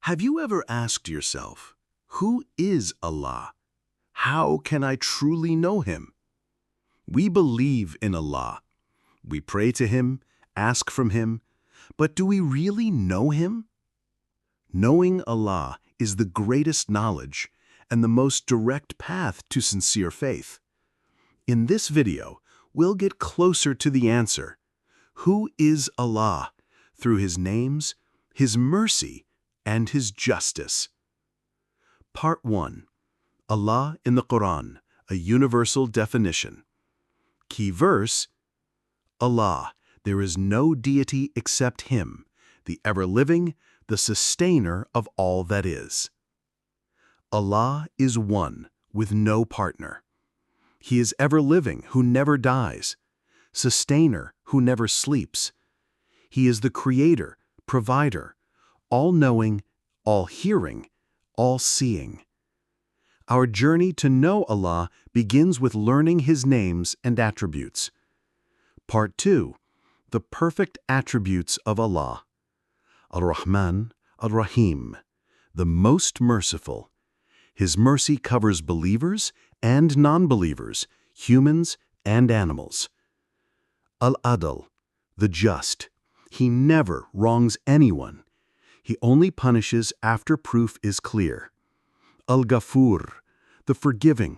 Have you ever asked yourself, who is Allah? How can I truly know Him? We believe in Allah. We pray to Him, ask from Him, but do we really know Him? Knowing Allah is the greatest knowledge and the most direct path to sincere faith. In this video, we'll get closer to the answer. Who is Allah? Through His names, His mercy, and His justice. Part 1. Allah in the Quran, a universal definition. Key verse: Allah, there is no deity except Him, the ever-living, the sustainer of all that is. Allah is one, with no partner. He is ever-living, who never dies, sustainer, who never sleeps. He is the creator, provider, all-knowing, all-hearing, all-seeing. Our journey to know Allah begins with learning His names and attributes. Part 2. The perfect attributes of Allah. Ar-Rahman, Ar-Rahim, the most merciful. His mercy covers believers and non-believers, humans and animals. Al-Adl, the just. He never wrongs anyone. He only punishes after proof is clear. Al-Ghafur, the forgiving.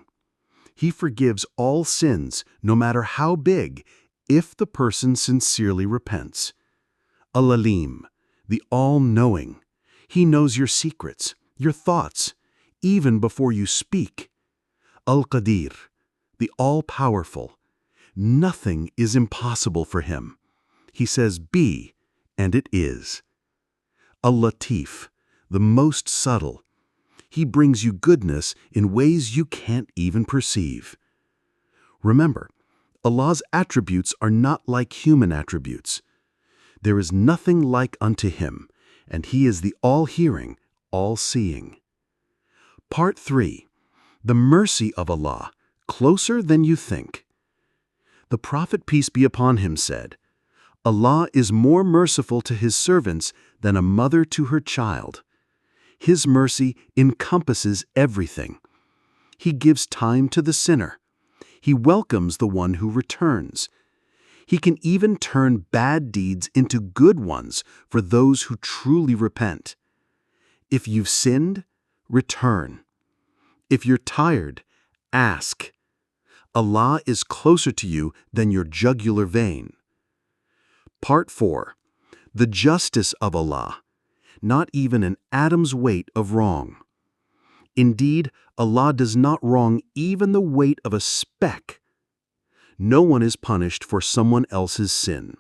He forgives all sins, no matter how big, if the person sincerely repents. Al-Alim, the all-knowing. He knows your secrets, your thoughts, even before you speak. Al-Qadir, the all-powerful. Nothing is impossible for Him. He says be, and it is. Al-Latif, the most subtle. He brings you goodness in ways you can't even perceive. Remember, Allah's attributes are not like human attributes. There is nothing like unto Him, and He is the all-hearing, all-seeing. Part 3. The mercy of Allah, closer than you think. The Prophet, peace be upon him, said, Allah is more merciful to His servants than a mother to her child. His mercy encompasses everything. He gives time to the sinner. He welcomes the one who returns. He can even turn bad deeds into good ones for those who truly repent. If you've sinned, return. If you're tired, ask. Allah is closer to you than your jugular vein. Part 4. The justice of Allah. Not even an atom's weight of wrong. Indeed, Allah does not wrong even the weight of a speck. No one is punished for someone else's sin.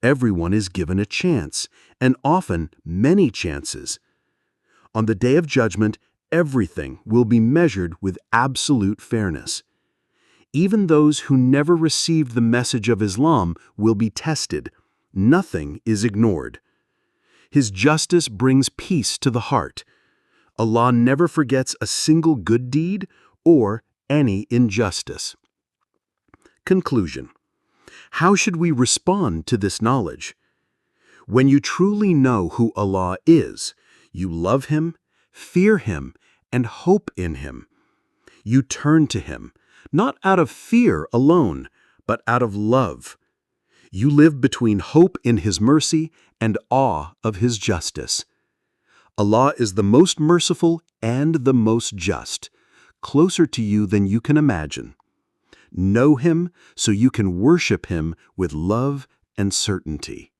Everyone is given a chance, and often many chances. On the Day of Judgment, everything will be measured with absolute fairness. Even those who never received the message of Islam will be tested. Nothing is ignored. His justice brings peace to the heart. Allah never forgets a single good deed or any injustice. Conclusion. How should we respond to this knowledge? When you truly know who Allah is, you love Him, fear Him, and hope in Him. You turn to Him, not out of fear alone, but out of love. You live between hope in His mercy and awe of His justice. Allah is the most merciful and the most just, closer to you than you can imagine. Know Him so you can worship Him with love and certainty.